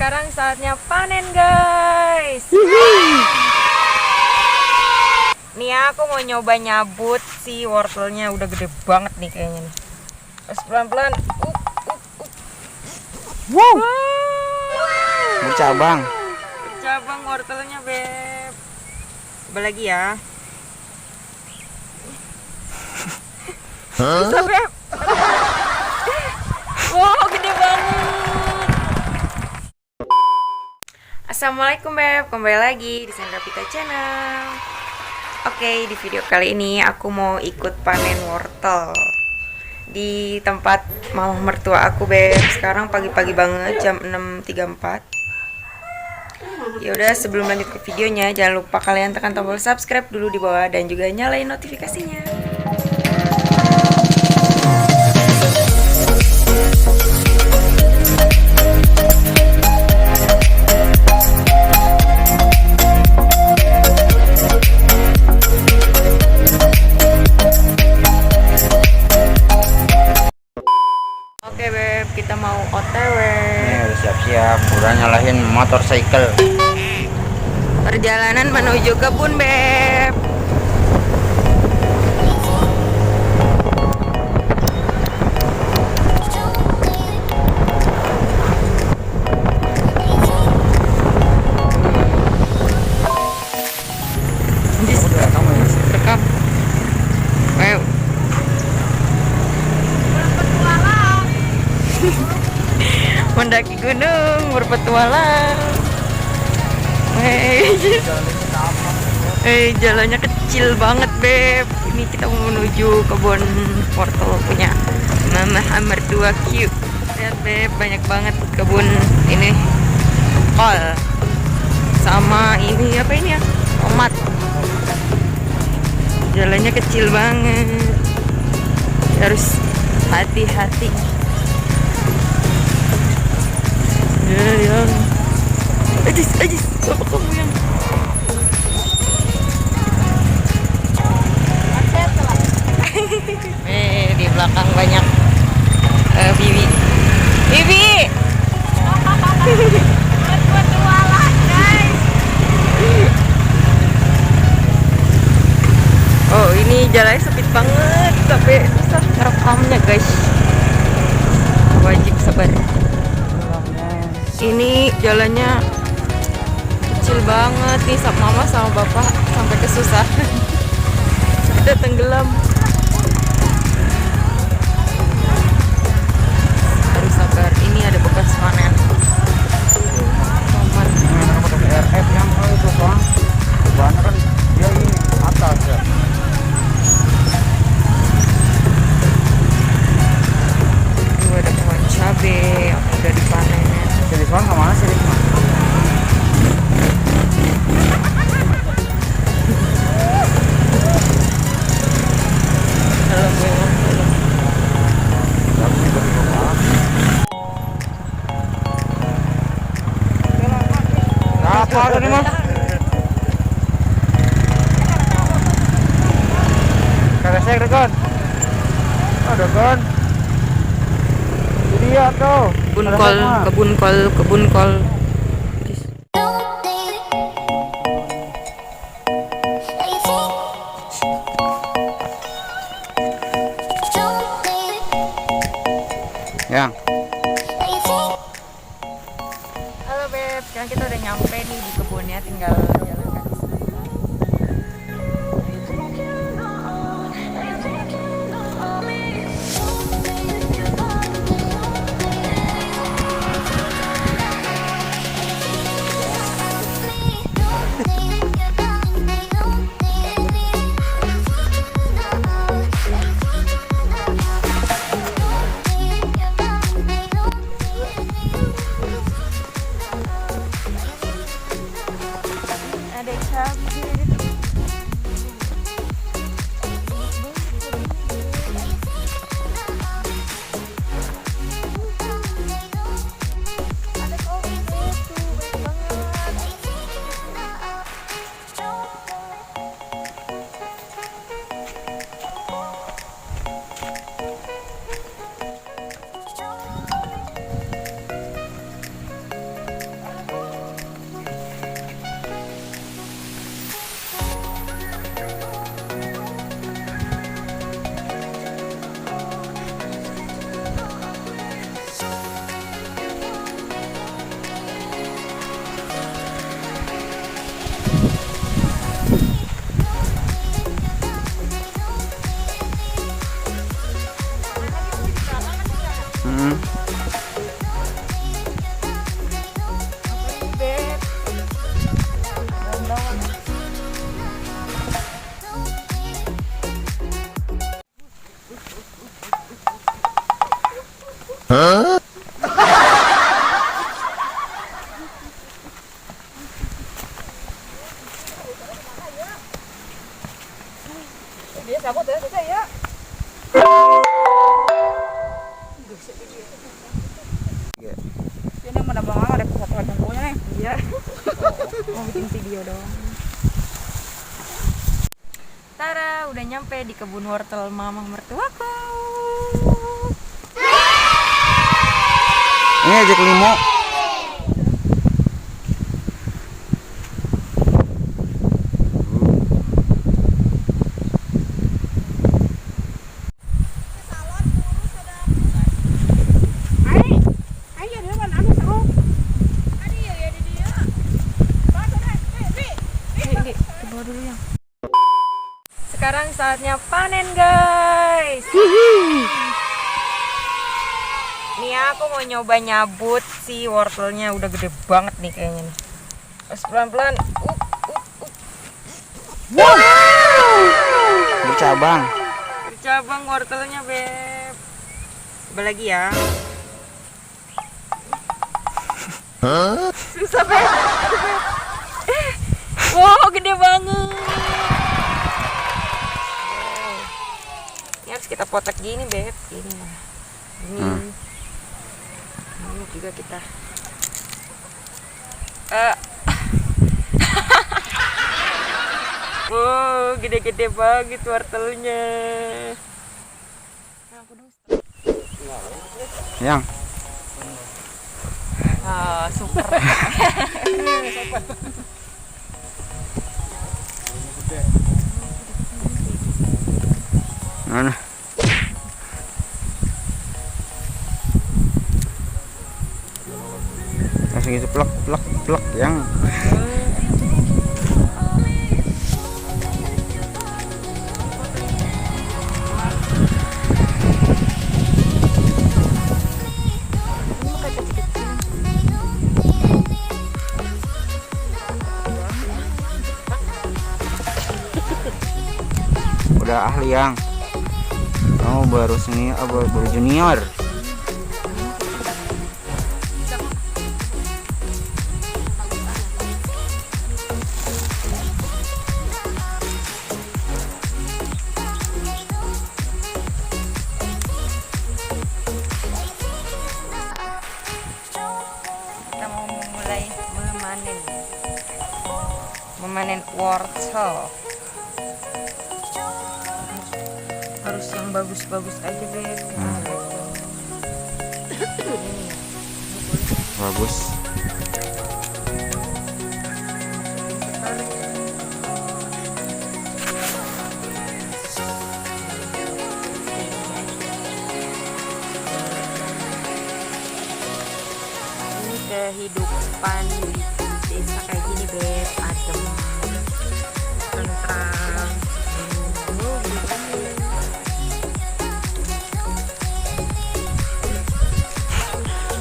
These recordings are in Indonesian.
sekarang saatnya panen, guys. Nih aku mau nyoba nyabut si wortelnya, udah gede banget nih kayaknya nih. Terus pelan-pelan. Wow. Bercabang. Bercabang wortelnya, Beb. Coba lagi ya. Bisa, Beb. Wow, gede banget. Assalamualaikum, Beb. Kembali lagi di Sandra Pita Channel. Oke, di video kali ini aku mau ikut panen wortel di tempat mama mertua aku, Beb. Sekarang pagi-pagi banget, jam 6.34. Ya udah, sebelum lanjut ke videonya, jangan lupa kalian tekan tombol subscribe dulu di bawah dan juga nyalain notifikasinya. Oke, Beb, kita mau OTW. Ini udah siap-siap, udah nyalahin motorcycle. Perjalanan menuju kebun, Beb. Rekam. Ayo. Mendaki gunung, berpetualang. Jalannya kecil banget, Beb. Ini kita mau menuju kebun wortel punya Mama mertua Q. Lihat, Beb, banyak banget kebun ini. Kol. Sama ini apa ini ya? Tomat. Jalannya kecil banget. Harus hati-hati. Yang Ajis, bapak kamu yang di belakang banyak Bibi. Berpetualang, guys. Oh, ini jalannya sempit banget, tapi susah ngerekamnya, guys. Wajib sabar. Ini jalannya kecil banget nih, sama mama sama bapak sampai kesusahan. Udah tenggelam. Harus sabar, ini ada bekas panen tomat. RF yang itu bang, bahannya kan dia ini atas ya. Itu ada pohon cabai yang udah dipanen. Jadi bang kemana sih? Apa tadi mas? Karesek rekon. Ada kan? Dia tuh. Kebun kol. Yang. Halo, Beb, sekarang kita udah nyampe nih di kebunnya, tinggal jalan kaki. Ada cabai. Ada kopi tuh, banyak banget. cabut ya, Cece ya. Iya. Ini mana bang ada kesatuan bungkunya nih. Iya. Mau bikin video dong. Tara, udah nyampe di kebun wortel mama mertuaku. Ini aja kelimo. Sekarang saatnya panen, guys. Nih aku mau nyoba nyabut si wortelnya, udah gede banget nih kayaknya nih. Terus pelan-pelan. Bercabang. Bercabang wortelnya, Beb. Coba lagi ya. Susah, Beb. Wow, gede banget. Ini harus kita potek gini, Beb. Gini lah. Ini juga kita. Wow, gede-gede banget wortelnya. Yang Super. mana? Langsung gitu plak plak plak yang. Udah ahli yang. Kamu baru senior, baru junior. Kita mau memulai memanen wortel. Harus yang bagus-bagus aja, Beb. Bagus. Ini kehidupan di desa kayak gini, Beb. Adem, tentram.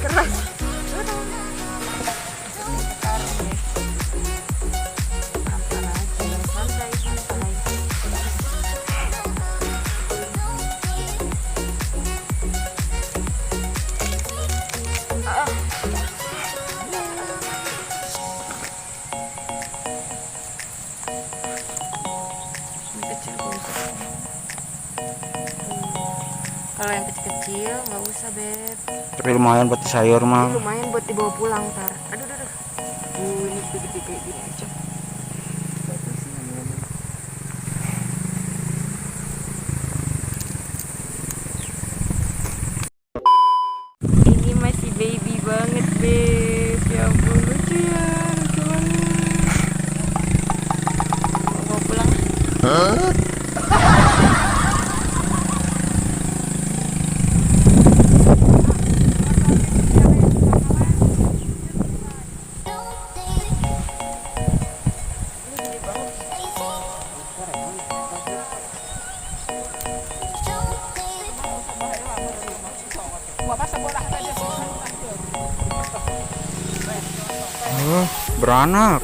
Keras. Kalau yang kecil-kecil nggak usah, Beb. Tapi lumayan buat sayur mah. Lumayan buat dibawa pulang ntar. Aduh. Ini gede-gede kayak gini aja. Ini masih baby banget, Beb. Ya ampun, lucu ya, lucu banget. Mau bawa pulang? Beranak.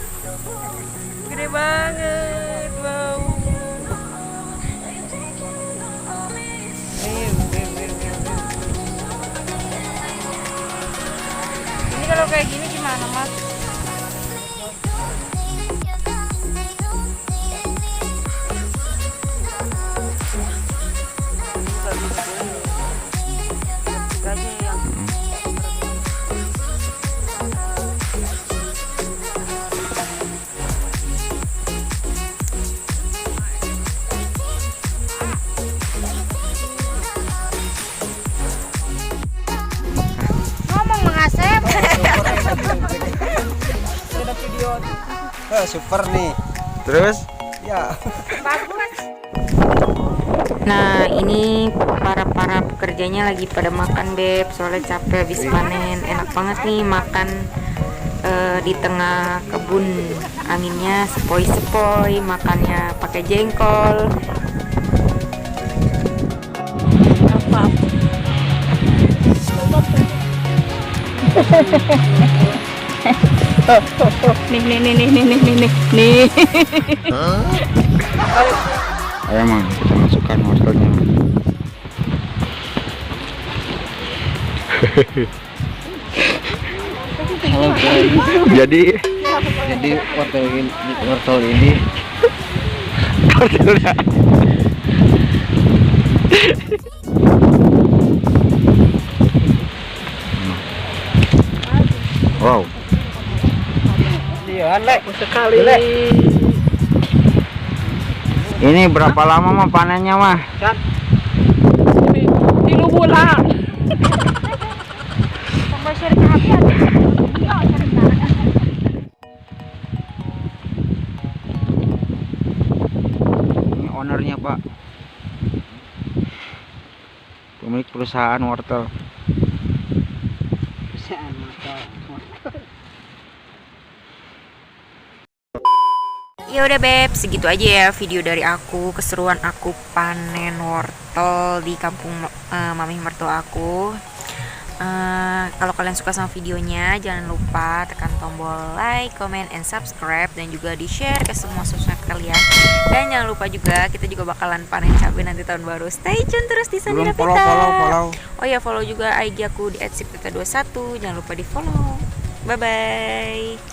Gede banget, wow. Ini kalau kayak gini gimana, Mas? Super nih. Terus Ya. Nah, ini para pekerjanya lagi pada makan, Beb. Soalnya capek habis panen. Enak banget nih makan di tengah kebun. Anginnya sepoi-sepoi, makannya pakai jengkol. Nih. ayo mang kita masukkan wortelnya. Halo guys. Jadi wortel ini wortelnya wow. dia Lek sekali Lek. Ini berapa lama mah panennya mah? 3 bulan. Ini ownernya Pak, pemilik perusahaan wortel. Ya udah, Beb, segitu aja ya video dari aku, keseruan aku panen wortel di kampung mami mertua aku. Kalau kalian suka sama videonya, jangan lupa tekan tombol like, comment, and subscribe, dan juga di share ke semua sosmed kalian. Dan jangan lupa juga, kita juga bakalan panen cabai nanti tahun baru. Stay tune terus di Sandira Belum Pita. follow. Oh ya, follow juga IG aku di @sipita21. Jangan lupa di follow. Bye bye.